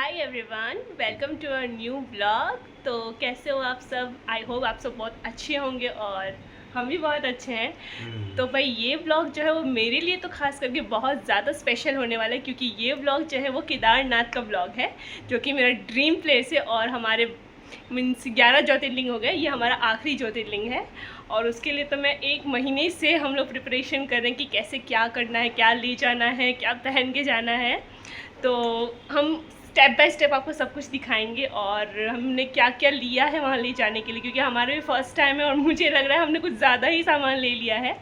Hi everyone, welcome to our new blog. तो कैसे हो आप सब? आई होप आप सब बहुत अच्छे होंगे और हम भी बहुत अच्छे हैं। तो भाई ये ब्लॉग जो है वो मेरे लिए तो खास करके बहुत ज़्यादा स्पेशल होने वाला है, क्योंकि ये ब्लॉग जो है वो केदारनाथ का ब्लॉग है, जो कि मेरा ड्रीम प्लेस है। और हमारे मीन्स 11 ज्योतिर्लिंग हो गए, ये हमारा आखिरी ज्योतिर्लिंग है। और उसके लिए तो मैं 1 महीने से हम लोग प्रिपरेशन कर रहे हैं कि कैसे क्या करना है, क्या ले जाना है, क्या पहन के जाना है। तो हम स्टेप बाय स्टेप आपको सब कुछ दिखाएंगे और हमने क्या क्या लिया है वहाँ ले जाने के लिए, क्योंकि हमारे भी फर्स्ट टाइम है और मुझे लग रहा है हमने कुछ ज़्यादा ही सामान ले लिया है।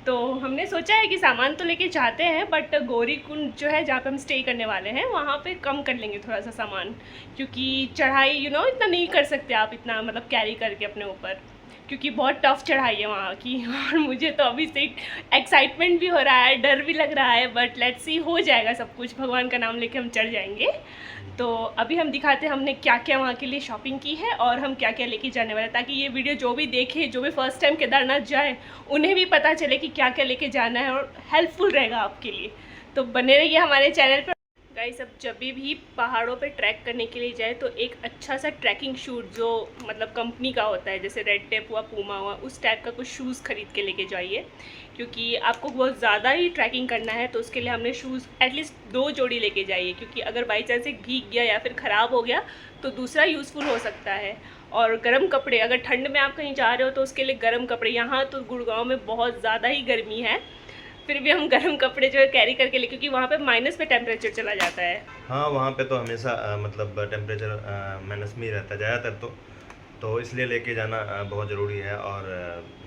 तो हमने सोचा है कि सामान तो लेके जाते हैं, बट गौरी कुंड जो है जहाँ पे हम स्टे करने वाले हैं वहाँ पे कम कर लेंगे थोड़ा सा सामान, क्योंकि चढ़ाई इतना नहीं कर सकते आप, इतना मतलब कैरी करके अपने ऊपर, क्योंकि बहुत टफ चढ़ाई है वहाँ की। और मुझे तो अभी से एक्साइटमेंट भी हो रहा है, डर भी लग रहा है, बट लेट्स सी, हो जाएगा सब कुछ, भगवान का नाम लेके हम चढ़ जाएंगे। तो अभी हम दिखाते हैं हमने क्या क्या वहाँ के लिए शॉपिंग की है और हम क्या क्या लेके जाने वाले हैं, ताकि ये वीडियो जो भी देखे, जो भी फर्स्ट टाइम केदारनाथ जाए, उन्हें भी पता चले कि क्या क्या लेके जाना है और हेल्पफुल रहेगा आपके लिए। तो बने रहिए हमारे चैनल पर। गाइस, अब जब भी पहाड़ों पे ट्रैक करने के लिए जाए तो एक अच्छा सा ट्रैकिंग शूज जो मतलब कंपनी का होता है, जैसे रेड टेप हुआ, पूमा हुआ, उस टाइप का कुछ शूज़ खरीद के लेके जाइए, क्योंकि आपको बहुत ज़्यादा ही ट्रैकिंग करना है। तो उसके लिए हमने शूज़ एटलीस्ट 2 जोड़ी लेके जाइए, क्योंकि अगर बाई चांस एक भीग गया या फिर ख़राब हो गया तो दूसरा यूज़फुल हो सकता है। और गर्म कपड़े, अगर ठंड में आप कहीं जा रहे हो तो उसके लिए गर्म कपड़े, यहाँ तो गुड़गांव में बहुत ज़्यादा ही गर्मी है, फिर भी हम गर्म कपड़े जो है कैरी करके ले, क्योंकि वहाँ पे माइनस पे टेम्परेचर चला जाता है। हाँ, वहाँ पे तो हमेशा मतलब टेम्परेचर माइनस में ही रहता है ज़्यादातर, तो इसलिए लेके जाना बहुत ज़रूरी है। और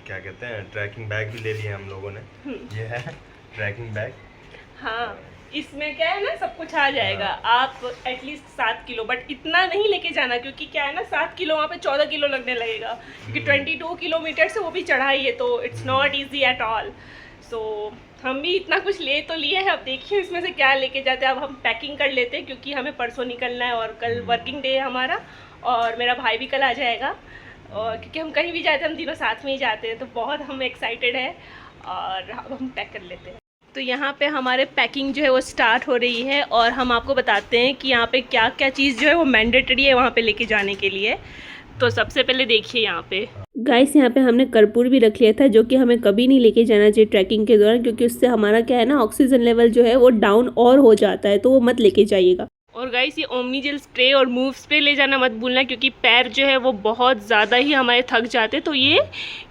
क्या कहते हैं, ट्रैकिंग बैग भी ले लिया हम लोगों ने। ये है ट्रैकिंग बैग। हाँ, इसमें क्या है ना, सब कुछ आ जाएगा। हाँ। आप एटलीस्ट 7 किलो, बट इतना नहीं लेके जाना, क्योंकि क्या है ना, 7 किलो वहाँ पे 14 किलो लगने लगेगा, क्योंकि 22 किलोमीटर से वो भी चढ़ाई है, तो it's not easy at all. So हम भी इतना कुछ ले तो लिए हैं, अब देखिए इसमें से क्या लेके जाते हैं। अब हम पैकिंग कर लेते हैं, क्योंकि हमें परसों निकलना है और कल वर्किंग डे है हमारा, और मेरा भाई भी कल आ जाएगा। और क्योंकि हम कहीं भी जाते हैं हम तीनों साथ में ही जाते हैं, तो बहुत हम एक्साइटेड है और अब हम पैक कर लेते हैं। तो यहाँ पे हमारे पैकिंग जो है वो स्टार्ट हो रही है, और हम आपको बताते हैं कि यहाँ पे क्या क्या चीज़ जो है वो मैंडेटरी है वहाँ पे लेके जाने के लिए। तो सबसे पहले देखिए यहाँ पे गाइस, यहाँ पे हमने कर्पूर भी रख लिया था, जो कि हमें कभी नहीं लेके जाना चाहिए ट्रैकिंग के दौरान, क्योंकि उससे हमारा क्या है ना, ऑक्सीजन लेवल जो है वो डाउन और हो जाता है, तो वो मत लेके जाइएगा। और गाइस, ये ओमनी जेल स्प्रे और मूव स्प्रे ले जाना मत भूलना, क्योंकि पैर जो है वो बहुत ज़्यादा ही हमारे थक जाते, तो ये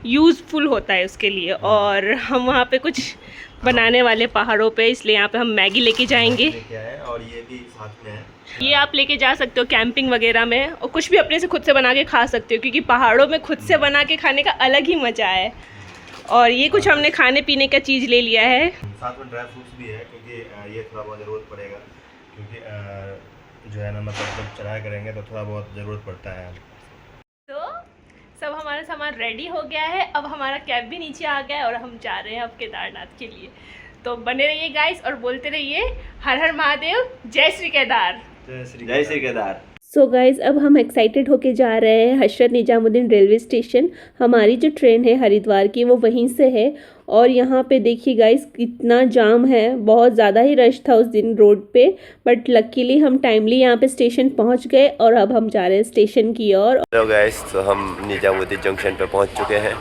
यूज़फुल होता है उसके लिए। और हम वहाँ पे कुछ बनाने वाले पहाड़ों पे, इसलिए यहाँ पे हम मैगी लेके जाएंगे। और ये भी साथ में है, ये आप लेके जा सकते हो कैंपिंग वगैरह में, और कुछ भी अपने से खुद से बना के खा सकते हो, क्योंकि पहाड़ों में खुद से बना के खाने का अलग ही मज़ा है। और ये कुछ हमने खाने पीने का चीज़ ले लिया है, साथ में ड्राई फ्रूट्स भी है, क्योंकि ये थोड़ा बहुत ज़रूरत पड़ेगा, क्योंकि जो है ना, मतलब जब चढ़ाई करेंगे तो थोड़ा बहुत ज़रूरत पड़ता है। तो सब हमारा सामान रेडी हो गया है, अब हमारा कैब भी नीचे आ गया है और हम जा रहे हैं अब केदारनाथ के लिए। तो बने रहिए गाइस और बोलते रहिए हर हर महादेव, जय श्री केदार। जय श्री केदार। सो गाइज, अब हम एक्साइटेड होके जा रहे हैं हजरत निजामुद्दीन रेलवे स्टेशन। हमारी जो ट्रेन है हरिद्वार की वो वहीं से है। और यहाँ पे देखिए गाइज, कितना जाम है, बहुत ज़्यादा ही रश था उस दिन रोड पे, बट लकीली हम टाइमली यहाँ पे स्टेशन पहुँच गए और अब हम जा रहे हैं स्टेशन की ओर। हेलो गाइस, तो हम निजामुद्दीन जंक्शन पे पहुँच चुके हैं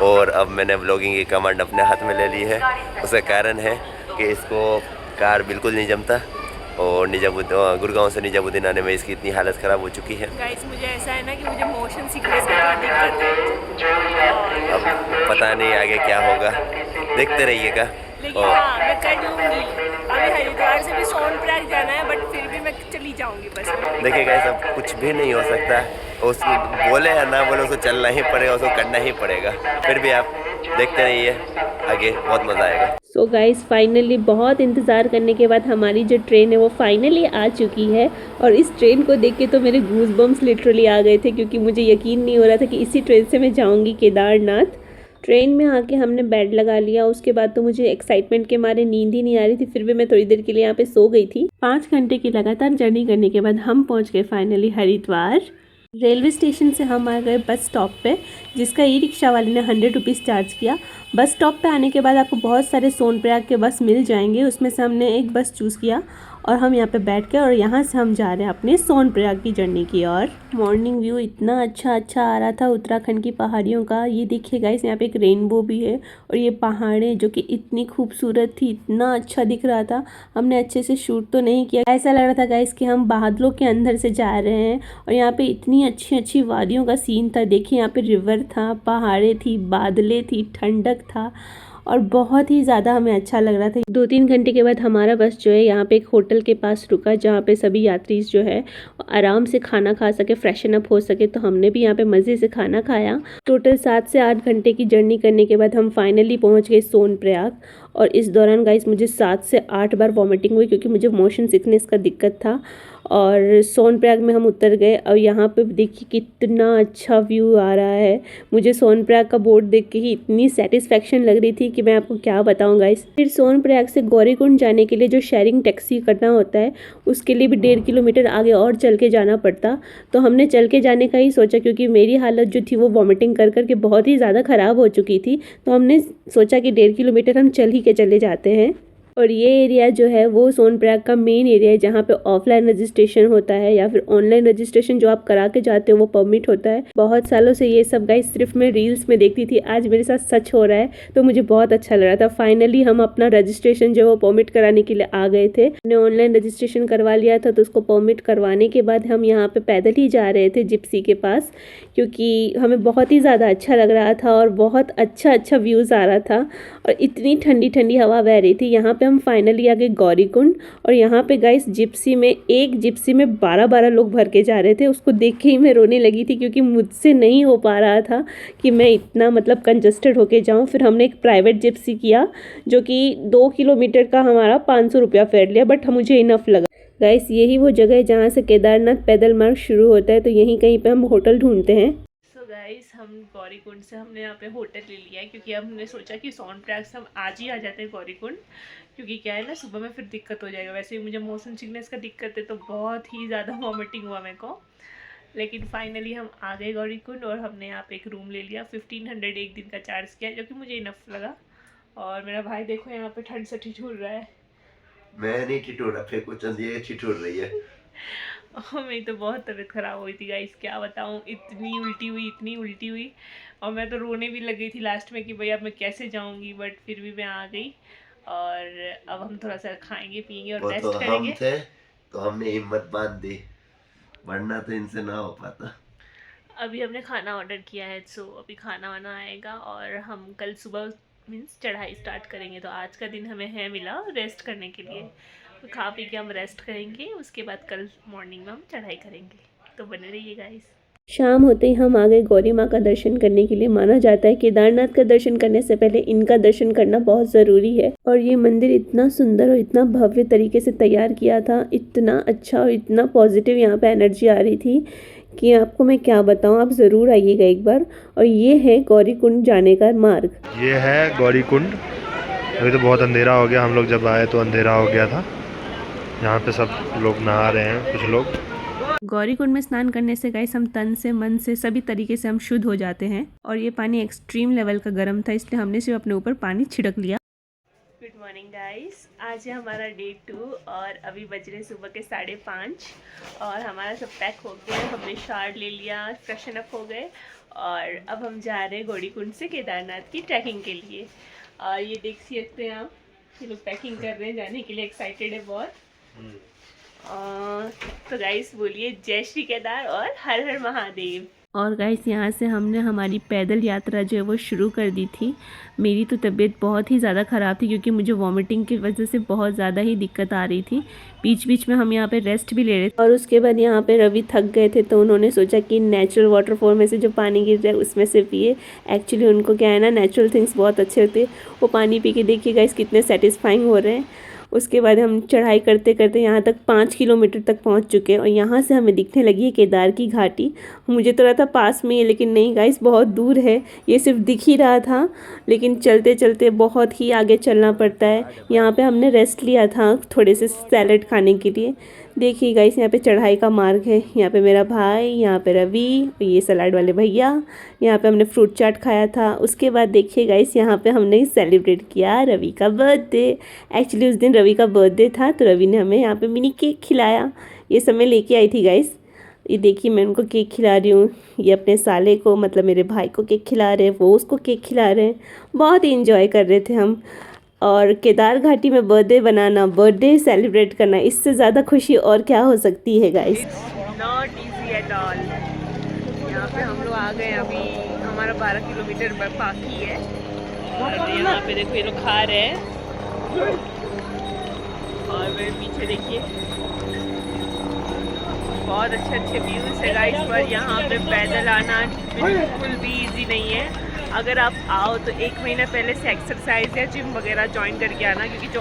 और अब मैंने व्लॉगिंग की कमांड अपने हाथ में ले ली है। उसका कारण है कि इसको कार बिल्कुल नहीं जमता, और गुड़गांव से निजामुद्दीन आने में इसकी इतनी हालत ख़राब हो चुकी है। गाइस, मुझे ऐसा है ना कि मुझे मोशन सिकनेस का दिक्कत है। अब पता नहीं आगे क्या होगा, देखते रहिएगा। लेकिन हाँ, मैं कर लूँगी। अभी हरिद्वार से भी सोनप्रयाग जाना है, बट फिर भी मैं चली जाऊँगी बस। देखिए गाइस, अब कुछ भी नहीं हो सकता, उसको बोले या ना बोले, उसको चलना ही पड़ेगा, उसको करना ही पड़ेगा। फिर भी आप देखते रहिए, आगे बहुत मज़ा आएगा। सो गाइस, फाइनली बहुत इंतज़ार करने के बाद हमारी जो ट्रेन है वो फाइनली आ चुकी है। और इस ट्रेन को देख के तो मेरे गूज बम्स लिटरली आ गए थे, क्योंकि मुझे यकीन नहीं हो रहा था कि इसी ट्रेन से मैं जाऊंगी केदारनाथ। ट्रेन में आके हमने बेड लगा लिया, उसके बाद तो मुझे एक्साइटमेंट के मारे नींद ही नहीं आ रही थी, फिर भी मैं थोड़ी देर के लिए यहाँ पे सो गई थी। 5 घंटे की लगातार जर्नी करने के बाद हम पहुँच गए फाइनली हरिद्वार। रेलवे स्टेशन से हम आ गए बस स्टॉप पे, जिसका ई रिक्शा वाले ने 100 रुपीज़ चार्ज किया। बस स्टॉप पे आने के बाद आपको बहुत सारे सोनप्रयाग के बस मिल जाएंगे, उसमें से हमने एक बस चूज़ किया और हम यहाँ पे बैठ के और यहाँ से हम जा रहे हैं अपने सोनप्रयाग की जर्नी की ओर। मॉर्निंग व्यू इतना अच्छा आ रहा था उत्तराखंड की पहाड़ियों का। ये देखिए गाइस, यहाँ पे एक रेनबो भी है और ये पहाड़ें जो कि इतनी खूबसूरत थी, इतना अच्छा दिख रहा था। हमने अच्छे से शूट तो नहीं किया, ऐसा लग रहा था गाइस कि हम बादलों के अंदर से जा रहे हैं। और यहाँ पे इतनी अच्छी वादियों का सीन था। देखिए यहाँ पे रिवर था, पहाड़ें थी, बादलें थी, ठंडक था और बहुत ही ज़्यादा हमें अच्छा लग रहा था। 2-3 घंटे के बाद हमारा बस जो है यहाँ पे एक होटल के पास रुका, जहाँ पे सभी यात्री जो है आराम से खाना खा सके, फ्रेशन अप हो सके। तो हमने भी यहाँ पे मज़े से खाना खाया। टोटल 7 से 8 घंटे की जर्नी करने के बाद हम फाइनली पहुँच गए सोनप्रयाग। और इस दौरान गाइस मुझे 7 से 8 बार वॉमिटिंग हुई क्योंकि मुझे मोशन सिकनेस का दिक्कत था। और सोनप्रयाग में हम उतर गए और यहाँ पे देखिए कितना अच्छा व्यू आ रहा है। मुझे सोनप्रयाग का बोर्ड देख के ही इतनी सेटिस्फेक्शन लग रही थी कि मैं आपको क्या बताऊँ गाइस। फिर सोनप्रयाग से गौरीकुंड जाने के लिए जो शेयरिंग टैक्सी करना होता है उसके लिए भी 1.5 किलोमीटर आगे और चल के जाना पड़ता। तो हमने चल के जाने का ही सोचा क्योंकि मेरी हालत जो थी वो वॉमिटिंग कर के बहुत ही ज़्यादा ख़राब हो चुकी थी। तो हमने सोचा कि 1.5 किलोमीटर हम चल ही के चले जाते हैं। और ये एरिया जो है वो सोनप्रयाग का मेन एरिया है जहाँ पे ऑफलाइन रजिस्ट्रेशन होता है या फिर ऑनलाइन रजिस्ट्रेशन जो आप करा के जाते हो वो परमिट होता है। बहुत सालों से ये सब गाइस सिर्फ मैं रील्स में देखती थी, आज मेरे साथ सच हो रहा है तो मुझे बहुत अच्छा लग रहा था। फाइनली हम अपना रजिस्ट्रेशन जो है वो परमिट कराने के लिए आ गए थे। हमने ऑनलाइन रजिस्ट्रेशन करवा लिया था तो उसको परमिट करवाने के बाद हम यहाँ पे पैदल ही जा रहे थे जिप्सी के पास, क्योंकि हमें बहुत ही ज़्यादा अच्छा लग रहा था और बहुत अच्छा व्यूज़ आ रहा था और इतनी ठंडी हवा बह रही थी। यहाँ पे हम फाइनली आ गए गौरीकुंड। और यहाँ पे गाइस जिप्सी में 12 लोग भर के जा रहे थे। उसको देख के ही मैं रोने लगी थी क्योंकि मुझसे नहीं हो पा रहा था कि मैं इतना मतलब कंजस्टेड होके जाऊँ। फिर हमने एक प्राइवेट जिप्सी किया जो कि 2 किलोमीटर का हमारा 500 रुपया फेयर लिया, बट मुझे इनफ लगा। गाइस यही वो जगह है जहाँ से केदारनाथ पैदल मार्ग शुरू होता है, तो यहीं कहीं पे हम होटल ढूंढते हैं। गाइस हम गौरीकुंड से हमने यहाँ पे होटल ले लिया है क्योंकि हमने सोचा कि सोनप्रयाग से हम आज ही आ जाते हैं गौरीकुंड, क्योंकि क्या है ना सुबह में फिर दिक्कत हो जाएगा। वैसे ही मुझे मोशन सिकनेस का दिक्कत है तो बहुत ही ज़्यादा वॉमिटिंग हुआ मेरे को। लेकिन फाइनली हम आ गए गौरीकुंड और हमने यहाँ पे एक रूम ले लिया। 1500 एक दिन का चार्ज किया जो कि मुझे इनफ लगा। और मेरा भाई देखो यहाँ पे ठंड से ठिठुर रहा है। मैं नहीं ठिठुर रहा, फिर कुछ ठिठुर रही है। मेरी तो बहुत तबीयत ख़राब हुई थी गाइस, क्या बताऊँ, इतनी उल्टी हुई और मैं तो रोने भी लग गई थी लास्ट में कि भैया अब मैं कैसे जाऊँगी। बट फिर भी मैं आ गई और अब हम थोड़ा सा खाएंगे पियेंगे और रेस्ट करेंगे। हम थे तो हमने हिम्मत बांध दी, वरना तो इनसे ना हो पाता। अभी हमने खाना ऑर्डर किया है, सो अभी खाना वाना आएगा और हम कल सुबह मीन्स चढ़ाई स्टार्ट करेंगे। तो आज का दिन हमें है मिला रेस्ट करने के लिए, तो खा पी के हम रेस्ट करेंगे। उसके बाद कल मॉर्निंग में हम चढ़ाई करेंगे, तो बने रहिए गाइस। शाम होते ही हम आ गए गौरी माँ का दर्शन करने के लिए। माना जाता है केदारनाथ का दर्शन करने से पहले इनका दर्शन करना बहुत ज़रूरी है। और ये मंदिर इतना सुंदर और इतना भव्य तरीके से तैयार किया था, इतना अच्छा और इतना पॉजिटिव यहाँ पे एनर्जी आ रही थी कि आपको मैं क्या बताऊँ, आप ज़रूर आइएगा एक बार। और ये है गौरीकुंड जाने का मार्ग। ये है गौरीकुंड। अभी तो बहुत अंधेरा हो गया, हम लोग जब आए तो अंधेरा हो गया था। यहाँ पे सब लोग नहा रहे हैं, कुछ लोग। गौरीकुंड में स्नान करने से गाइस हम तन से मन से सभी तरीके से हम शुद्ध हो जाते हैं। और ये पानी एक्सट्रीम लेवल का गर्म था, इसलिए हमने सिर्फ अपने ऊपर पानी छिड़क लिया। गुड मॉर्निंग गाइस, आज है हमारा डे 2 और अभी बज रहे सुबह के 5:30 और हमारा सब पैक हो गया। हमने शावर ले लिया, फ्रेशन अप हो गए और अब हम जा रहे हैं गौरीकुंड से केदारनाथ की ट्रैकिंग के लिए। और ये देख सकते हैं आप, ये लोग पैकिंग कर रहे हैं, जाने के लिए एक्साइटेड है बहुत। तो गाइस बोलिए जय श्री केदार और हर हर महादेव। और गाइस यहाँ से हमने हमारी पैदल यात्रा जो है वो शुरू कर दी थी। मेरी तो तबीयत बहुत ही ज़्यादा ख़राब थी क्योंकि मुझे वॉमिटिंग की वजह से बहुत ज़्यादा ही दिक्कत आ रही थी। बीच में हम यहाँ पे रेस्ट भी ले रहे थे। और उसके बाद यहाँ पे रवि थक गए थे तो उन्होंने सोचा कि नेचुरल वाटरफॉल में से जो पानी गिर रहा है उसमें से पिए। एक्चुअली उनको क्या है ना, नेचुरल थिंग्स बहुत अच्छे होते हैं। वो पानी पी के देखिए गाइस कितने सेटिस्फाइंग हो रहे हैं। उसके बाद हम चढ़ाई करते करते यहाँ तक 5 किलोमीटर तक पहुँच चुके हैं और यहाँ से हमें दिखने लगी है केदार की घाटी। मुझे तो लगा था पास में ही, लेकिन नहीं गाइस बहुत दूर है। ये सिर्फ दिख ही रहा था, लेकिन चलते चलते बहुत ही आगे चलना पड़ता है। यहाँ पे हमने रेस्ट लिया था थोड़े से सैलेड खाने के लिए। देखिए गाइस, यहाँ पे चढ़ाई का मार्ग है। यहाँ पे मेरा भाई, यहाँ पे रवि, ये सलाड वाले भैया, यहाँ पे हमने फ्रूट चाट खाया था। उसके बाद देखिए गाइस, यहाँ पे हमने सेलिब्रेट किया रवि का बर्थडे। एक्चुअली उस दिन रवि का बर्थडे था, तो रवि ने हमें यहाँ पे मिनी केक खिलाया। ये सब मैं लेके आई थी गाइस। ये देखिए मैं उनको केक खिला रही हूँ, ये अपने साले को मतलब मेरे भाई को केक खिला रहे हैं, वो उसको केक खिला रहे हैं। बहुत ही इंजॉय कर रहे थे हम। और केदार घाटी में बर्थडे बनाना, बर्थडे सेलिब्रेट करना, इससे ज़्यादा खुशी और क्या हो सकती है guys. Not easy at all. यहाँ पे हम लोग आ गए, अभी हमारा 12 किलोमीटर बाकी है। और यहाँ पे देखो ये लोग खा रहे हैं, और मेरे पीछे देखिए बहुत अच्छे अच्छे व्यूज़ है गाइस। पर यहाँ पे पैदल आना बिल्कुल भी इजी नहीं है। अगर आप आओ तो 1 महीना पहले से एक्सरसाइज या जिम वगैरह ज्वाइन करके आना, क्योंकि जो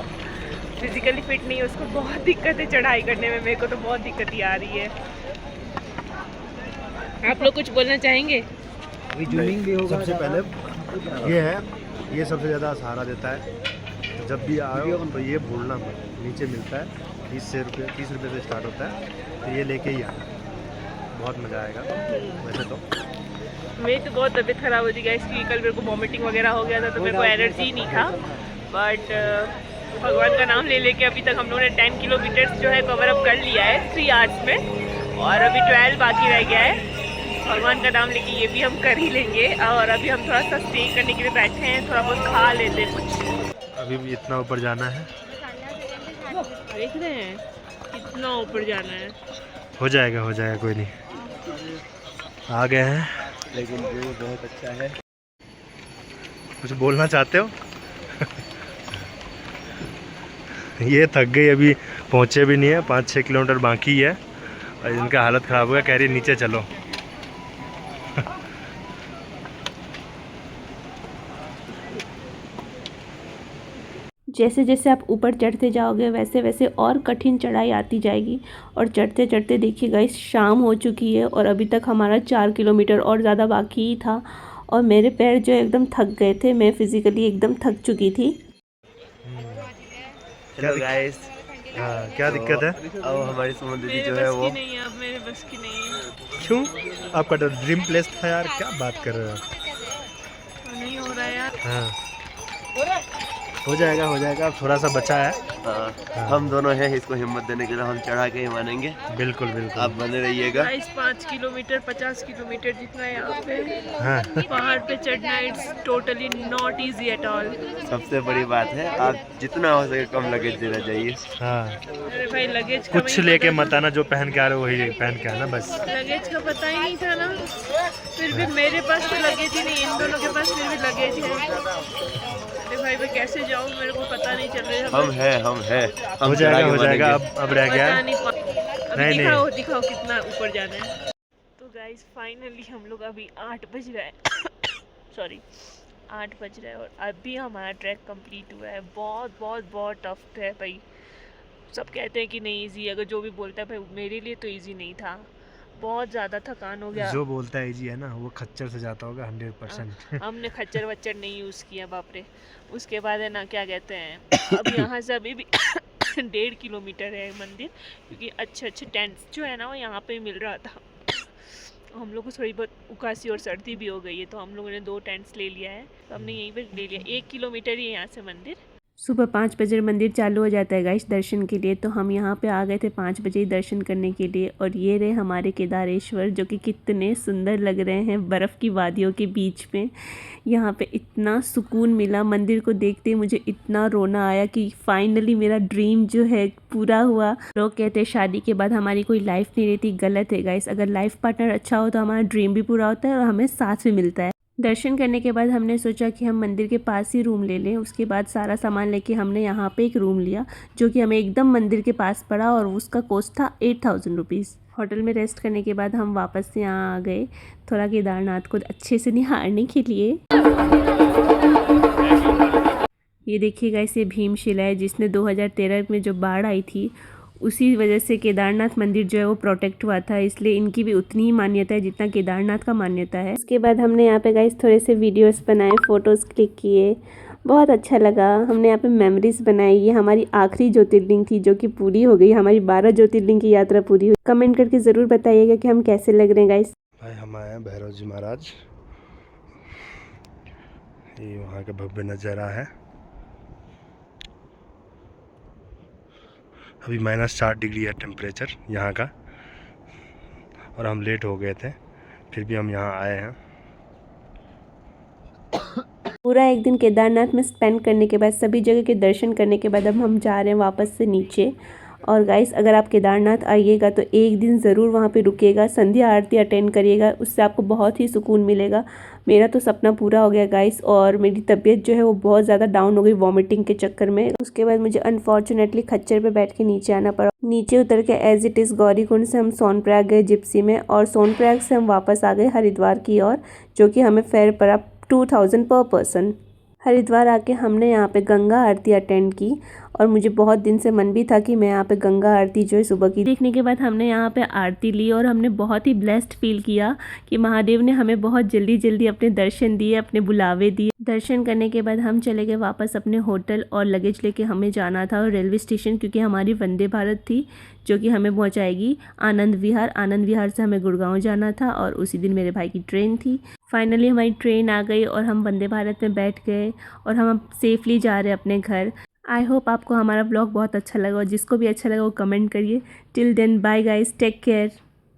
फिजिकली फिट नहीं है उसको बहुत दिक्कत है चढ़ाई करने में। मेरे को तो बहुत दिक्कत ही आ रही है। आप लोग कुछ बोलना चाहेंगे? सबसे पहले ये है, ये सबसे ज़्यादा सहारा देता है। जब भी आओ तो ये भूलना मत, नीचे मिलता है 30 रुपये से स्टार्ट होता है, तो ये लेके ही आना, बहुत मज़ा आएगा। वैसे तो मेरी तो बहुत तबीयत ख़राब हो गई इसकी, कल मेरे को वॉमिटिंग वगैरह हो गया था, तो मेरे को एनर्जी नहीं था। बट भगवान का नाम ले लेके अभी तक हम लोगों ने 10 किलोमीटर्स जो है कवर अप कर लिया है 3 आवर्स में, और अभी 12 बाकी रह गया है। भगवान का नाम लेके ये भी हम कर ही लेंगे। और अभी हम थोड़ा सा स्टे करने के लिए बैठे हैं, थोड़ा बहुत खा लेते हैं कुछ। अभी भी इतना ऊपर जाना है, देख रहे हैं कितना ऊपर जाना है। हो जाएगा कोई नहीं। आ गए हैं, लेकिन व्यू बहुत अच्छा है। कुछ बोलना चाहते हो? ये थक गई, अभी पहुँचे भी नहीं है, 5-6 किलोमीटर बाकी है, और इनका हालत ख़राब हो गया, कह रही नीचे चलो। जैसे जैसे आप ऊपर चढ़ते जाओगे वैसे वैसे और कठिन चढ़ाई आती जाएगी। और चढ़ते चढ़ते देखिए गाइस, शाम हो चुकी है और अभी तक हमारा 4 किलोमीटर और ज़्यादा बाकी ही था। और मेरे पैर जो एकदम थक गए थे, मैं फिज़िकली एकदम थक चुकी थी। हेलो गाइस, क्या दिक्कत है? अब हमारी सुमन दीदी मेरे जो है बस वो की नहीं है, अब मेरे बस की नहीं है। क्यों? आपका तो ड्रीम प्लेस था यार, क्या बात कर रहे हो? नहीं हो रहा है यार। हाँ, हो जाएगा, अब थोड़ा सा बचा है। हाँ, हम दोनों हैं, इसको हिम्मत देने के लिए हम चढ़ा के ही मानेंगे। बिल्कुल आप बने रहिएगा। गाइस 5 किलोमीटर 50 किलोमीटर जितना है यहाँ पे हाँ, पहाड़ पे चढ़ना, it's totally not easy at all. सबसे बड़ी बात है, आप जितना हो सके कम लगेज देना चाहिए। हाँ, अरे भाई लगेज का कुछ वही लेके पता मत आना, जो पहन के आ रहे हो वही पहन के आना बस। लगेज का पता ही नहीं था ना। फिर भी मेरे पास तो लगेज ही नहीं, इन दोनों के पास फिर भी लगेज है। अरे भाई मैं कैसे जाऊँ, मेरे को पता नहीं चल रहा है। हम हैं हो जाएगा, अब रह गया है। अभी दिखाओ कितना ऊपर जाना है। तो गाइस फाइनली हम लोग अभी 8 बज रहा है सॉरी 8 बज रहा है और अभी हमारा ट्रैक कंप्लीट हुआ है। बहुत टफ है भाई। सब कहते हैं कि नहीं इजी, अगर जो भी बोलता है भाई मेरे लिए तो इजी नहीं था, बहुत ज़्यादा थकान हो गया। जो बोलता है इजी है ना, वो खच्चर से जाता होगा 100%। हमने खच्चर वच्चर नहीं यूज़ किया बाप रे। उसके बाद है ना, क्या कहते हैं, अब यहाँ से अभी भी 1.5 किलोमीटर है मंदिर, क्योंकि अच्छे टेंट्स जो है ना वो यहाँ पे मिल रहा था। हम लोग को थोड़ी बहुत उकासी और सर्दी भी हो गई है, तो हम लोगों ने 2 टेंट्स ले लिया है, तो हमने यहीं पर ले लिया। 1 किलोमीटर ही है यहाँ से मंदिर। सुबह 5 बजे मंदिर चालू हो जाता है गाइस दर्शन के लिए, तो हम यहाँ पे आ गए थे 5 बजे ही दर्शन करने के लिए। और ये रहे हमारे केदारेश्वर, जो कि कितने सुंदर लग रहे हैं बर्फ़ की वादियों के बीच में। यहाँ पे इतना सुकून मिला, मंदिर को देखते ही मुझे इतना रोना आया कि फाइनली मेरा ड्रीम जो है पूरा हुआ। लोग कहते हैं शादी के बाद हमारी कोई लाइफ नहीं रहती, गलत है गाइस। अगर लाइफ पार्टनर अच्छा हो तो हमारा ड्रीम भी पूरा होता है और हमें साथ भी मिलता है। दर्शन करने के बाद हमने सोचा कि हम मंदिर के पास ही रूम ले लें। उसके बाद सारा सामान लेके हमने यहाँ पे एक रूम लिया, जो कि हमें एकदम मंदिर के पास पड़ा, और उसका कॉस्ट था 8000 रुपीज़। होटल में रेस्ट करने के बाद हम वापस यहाँ आ गए, थोड़ा केदारनाथ को अच्छे से निहारने के लिए। ये देखिएगा, इसे भीमशिला है, जिसने 2013 में जो बाढ़ आई थी उसी वजह से केदारनाथ मंदिर जो है वो प्रोटेक्ट हुआ था, इसलिए इनकी भी उतनी ही मान्यता है जितना केदारनाथ का मान्यता है। उसके बाद हमने यहाँ पे गाइस थोड़े से वीडियोस बनाए, फ़ोटोज़ क्लिक किए, बहुत अच्छा लगा। हमने यहाँ पे मेमोरीज बनाई। ये हमारी आखिरी ज्योतिर्लिंग थी जो कि पूरी हो गई। हमारी 12 ज्योतिर्लिंग की यात्रा पूरी हुई। कमेंट करके ज़रूर बताइएगा कि हम कैसे लग रहे हैं गाइस। भाई हम आए हैं भैरव जी महाराज। ये वहाँ का भव्य नज़ारा है। अभी -4 डिग्री है टेम्परेचर यहाँ का, और हम लेट हो गए थे, फिर भी हम यहाँ आए हैं। पूरा एक दिन केदारनाथ में स्पेंड करने के बाद, सभी जगह के दर्शन करने के बाद अब हम जा रहे हैं वापस से नीचे। और गाइस, अगर आप केदारनाथ आइएगा तो एक दिन ज़रूर वहाँ पे रुकिएगा, संध्या आरती अटेंड करिएगा, उससे आपको बहुत ही सुकून मिलेगा। मेरा तो सपना पूरा हो गया गाइस, और मेरी तबीयत जो है वो बहुत ज़्यादा डाउन हो गई वॉमिटिंग के चक्कर में। उसके बाद मुझे अनफॉर्चुनेटली खच्चर पे बैठ के नीचे आना पड़ा। नीचे उतर के एज इट इज़ गौरीकुंड से हम सोनप्रयाग गए जिप्सी में, और सोनप्रयाग से हम वापस आ गए हरिद्वार की ओर, जो कि हमें फेयर पड़ा 2000 पर पर्सन। हरिद्वार आके हमने यहाँ पे गंगा आरती अटेंड की, और मुझे बहुत दिन से मन भी था कि मैं यहाँ पे गंगा आरती जो है सुबह की देखने के बाद हमने यहाँ पे आरती ली, और हमने बहुत ही ब्लेस्ड फील किया कि महादेव ने हमें बहुत जल्दी जल्दी अपने दर्शन दिए, अपने बुलावे दिए। दर्शन करने के बाद हम चले गए वापस अपने होटल, और लगेज लेके हमें जाना था रेलवे स्टेशन, क्योंकि हमारी वंदे भारत थी जो कि हमें पहुँचाएगी आनंद विहार। आनंद विहार से हमें गुड़गांव जाना था, और उसी दिन मेरे भाई की ट्रेन थी। फाइनली हमारी ट्रेन आ गई और हम वंदे भारत में बैठ गए, और हम सेफली जा रहे हैं अपने घर। आई होप आपको हमारा ब्लॉग बहुत अच्छा लगा, और जिसको भी अच्छा लगा वो कमेंट करिए। Till then bye guys, take care.